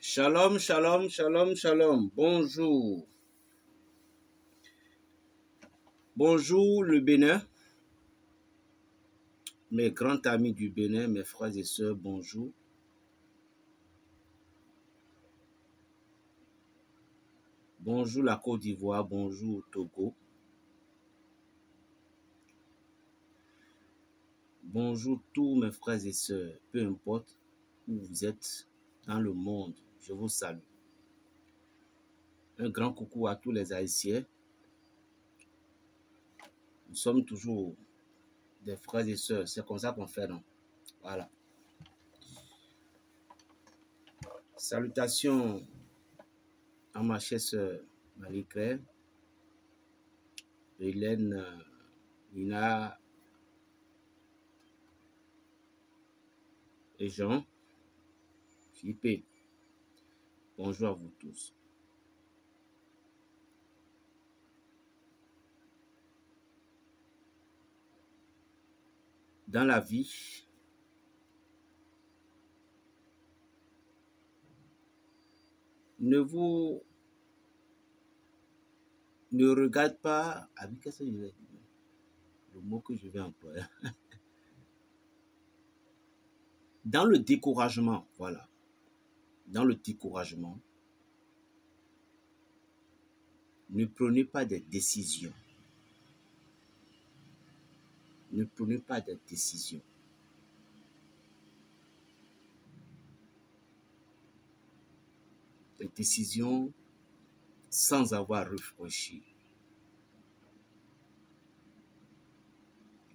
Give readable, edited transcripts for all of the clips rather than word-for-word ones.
Shalom, shalom, shalom, shalom. Bonjour. Bonjour le Bénin. Mes grands amis du Bénin, mes frères et sœurs, bonjour. Bonjour la Côte d'Ivoire, bonjour Togo. Bonjour tous mes frères et sœurs, peu importe où vous êtes dans le monde, je vous salue. Un grand coucou à tous les Haïtiens. Nous sommes toujours des frères et sœurs, c'est comme ça qu'on fait, non? Voilà. Salutations à ma chère sœur Marie-Claire, Hélène, Nina et Jean, Philippe. Bonjour à vous tous. Dans la vie, ne regarde pas. Ah oui, qu'est-ce que je vais dire? Le mot que je vais employer. Dans le découragement, voilà. Dans le découragement, ne prenez pas des décisions. Ne prenez pas des décisions. Des décisions sans avoir réfléchi.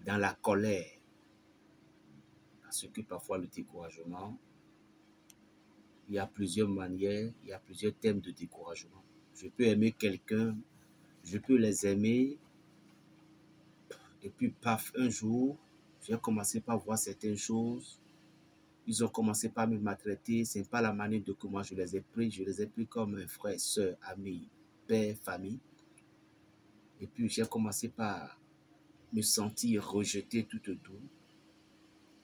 Dans la colère. Parce que parfois le découragement, il y a plusieurs manières, il y a plusieurs thèmes de découragement. Je peux aimer quelqu'un, je peux les aimer, et puis paf, un jour, j'ai commencé par voir certaines choses. Ils ont commencé par me maltraiter. Ce n'est pas la manière de que moi je les ai pris. Je les ai pris comme un frère, soeur, ami, père, famille. Et puis j'ai commencé par me sentir rejeté tout autour.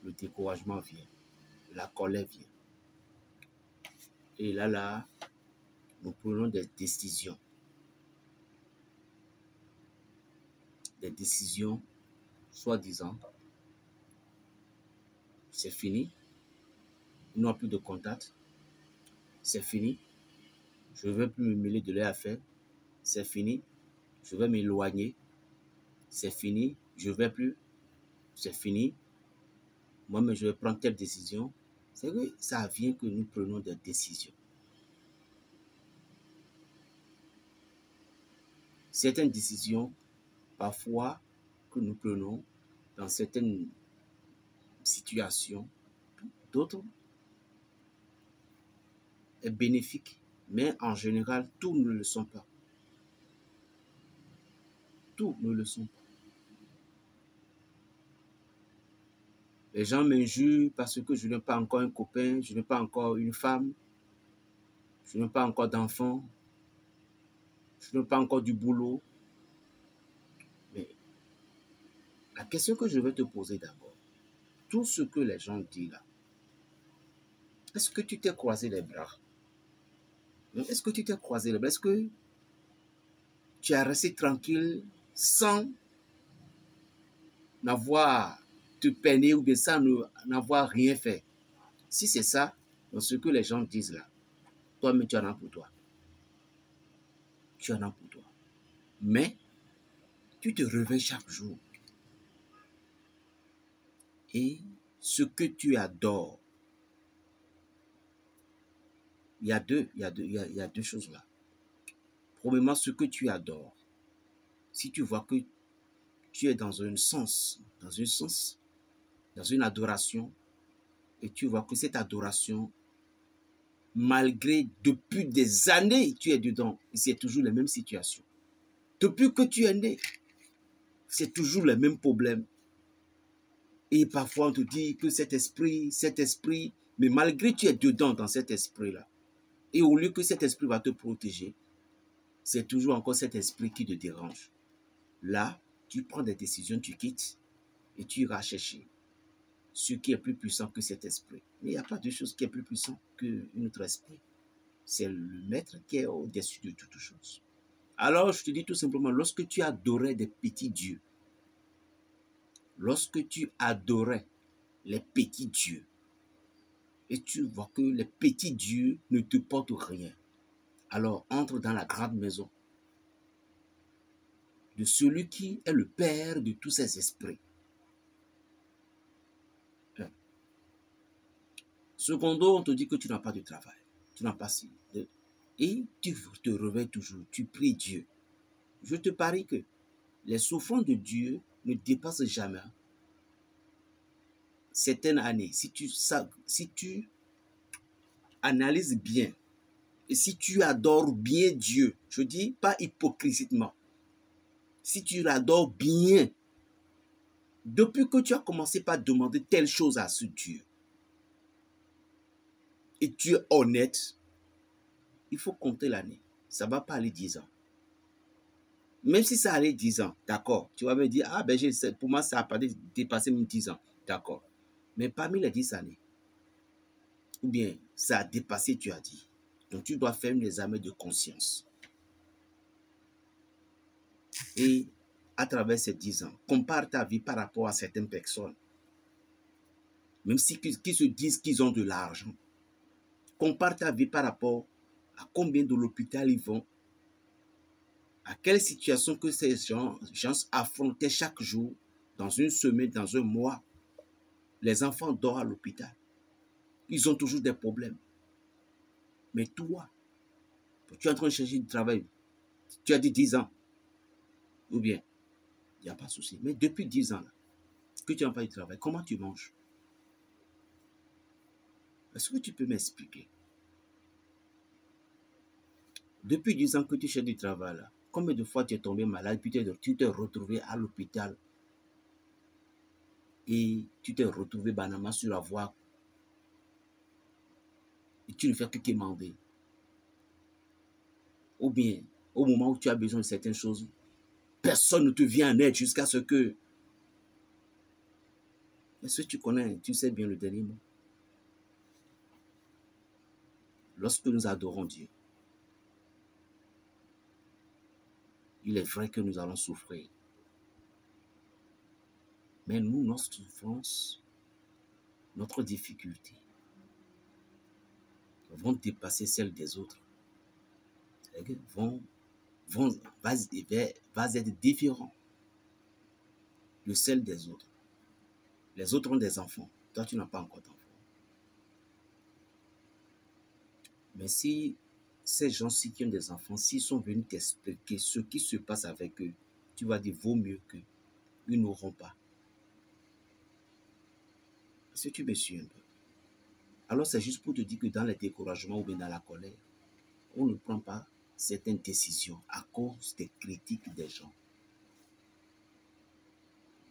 Le découragement vient. La colère vient. Et là, nous prenons des décisions. Des décisions, soi-disant, c'est fini. Ils n'ont plus de contact. C'est fini. Je ne veux plus me mêler de leurs affaires. C'est fini. Je vais m'éloigner. C'est fini. Je ne vais plus. C'est fini. Moi-même, je vais prendre telle décision. C'est que ça vient que nous prenons des décisions. Certaines décisions, parfois, que nous prenons dans certaines situations, d'autres est bénéfique, mais en général, tous ne le sont pas. Tous ne le sont pas. Les gens m'injurent parce que je n'ai pas encore un copain, je n'ai pas encore une femme, je n'ai pas encore d'enfant, je n'ai pas encore du boulot. Mais la question que je vais te poser d'abord, tout ce que les gens disent là, est-ce que tu t'es croisé les bras? Est-ce que tu t'es croisé les bras? Est-ce que tu es resté tranquille sans n'avoir te peiner ou bien sans n'avoir rien fait? Si c'est ça, dans ce que les gens disent là, toi-même tu en as pour toi. Tu en as pour toi. Mais tu te réveilles chaque jour. Et ce que tu adores, il y a deux choses là. Premièrement, ce que tu adores. Si tu vois que tu es dans une adoration, et tu vois que cette adoration, malgré depuis des années, tu es dedans, et c'est toujours les mêmes situations. Depuis que tu es né, c'est toujours les mêmes problèmes. Et parfois, on te dit que cet esprit, mais malgré tu es dedans dans cet esprit-là. Et au lieu que cet esprit va te protéger, c'est toujours encore cet esprit qui te dérange. Là, tu prends des décisions, tu quittes et tu iras chercher ce qui est plus puissant que cet esprit. Mais il n'y a pas de chose qui est plus puissant qu'un autre esprit. c'est le maître qui est au-dessus de toutes choses. Alors, je te dis tout simplement, lorsque tu adorais des petits dieux, lorsque tu adorais les petits dieux, et tu vois que les petits dieux ne te portent rien, alors entre dans la grande maison de celui qui est le père de tous ces esprits. Secondo, on te dit que tu n'as pas de travail, tu n'as pas si. Et tu te réveilles toujours, tu pries Dieu. Je te parie que les souffrances de Dieu ne dépassent jamais certaines années. Si tu analyses bien, et si tu adores bien Dieu, je dis pas hypocritement, si tu l'adores bien, depuis que tu as commencé par demander telle chose à ce Dieu, et tu es honnête, il faut compter l'année. Ça ne va pas aller 10 ans. Même si ça allait 10 ans, d'accord, tu vas me dire, ah ben pour moi ça n'a pas dépassé même 10 ans, d'accord. Mais parmi les 10 années, ou bien ça a dépassé, tu as dit. Donc tu dois faire un examen de conscience. Et à travers ces 10 ans, compare ta vie par rapport à certaines personnes. Même si qui se disent qu'ils ont de l'argent. Compare ta vie par rapport à combien de l'hôpital ils vont, à quelle situation que ces gens affrontaient chaque jour, dans une semaine, dans un mois. Les enfants dorment à l'hôpital. Ils ont toujours des problèmes. Mais toi, tu es en train de chercher du travail. Tu as dit 10 ans. Ou bien, il n'y a pas de souci. Mais depuis 10 ans, là, que tu n'as pas du travail, comment tu manges? Est-ce que tu peux m'expliquer? Depuis 10 ans que tu cherches du travail, là, combien de fois tu es tombé malade, puis tu t'es retrouvé à l'hôpital et tu t'es retrouvé banalement sur la voie et tu ne fais que quémander. Ou bien, au moment où tu as besoin de certaines choses, personne ne te vient en aide jusqu'à ce que... Est-ce que tu connais, tu sais bien le dernier mot? Lorsque nous adorons Dieu, il est vrai que nous allons souffrir. Mais nous, notre souffrance, notre difficulté, vont dépasser celle des autres. Va être différent de celle des autres. Les autres ont des enfants. Toi, tu n'as pas encore d'enfants. Mais si ces gens-ci qui ont des enfants, s'ils sont venus t'expliquer ce qui se passe avec eux, tu vas dire, vaut mieux qu'eux. Ils n'auront pas. Est-ce que tu me suis un peu? Alors, c'est juste pour te dire que dans les découragements ou bien dans la colère, on ne prend pas certaines décisions à cause des critiques des gens,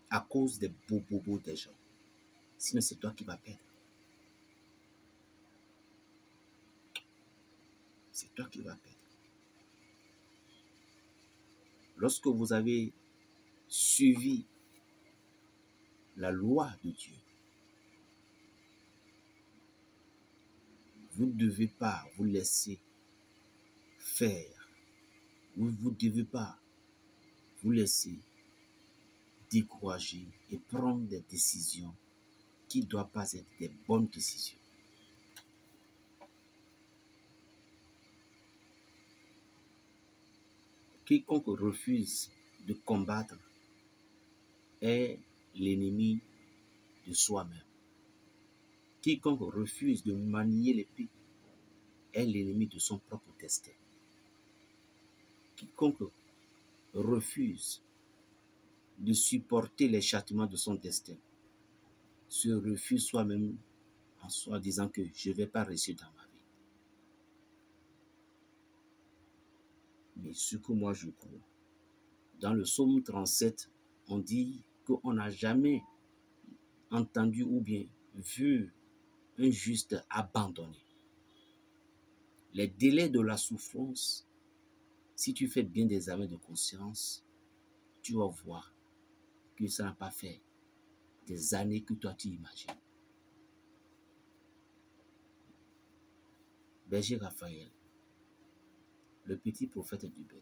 à cause des bobos des gens. Sinon, c'est toi qui vas perdre. C'est toi qui vas perdre. Lorsque vous avez suivi la loi de Dieu, vous ne devez pas vous laisser faire. Vous ne devez pas vous laisser décourager et prendre des décisions qui ne doivent pas être des bonnes décisions. Quiconque refuse de combattre est l'ennemi de soi-même. Quiconque refuse de manier l'épée est l'ennemi de son propre destin. Quiconque refuse de supporter les châtiments de son destin se refuse soi-même en soi disant que je ne vais pas réussir dans ma vie. Mais ce que moi je crois, dans le psaume 37, on dit qu'on n'a jamais entendu ou bien vu un juste abandonné. Les délais de la souffrance, si tu fais bien des examens de conscience, tu vas voir que ça n'a pas fait des années que toi tu imagines. Berger Raphaël, le petit prophète du Ben.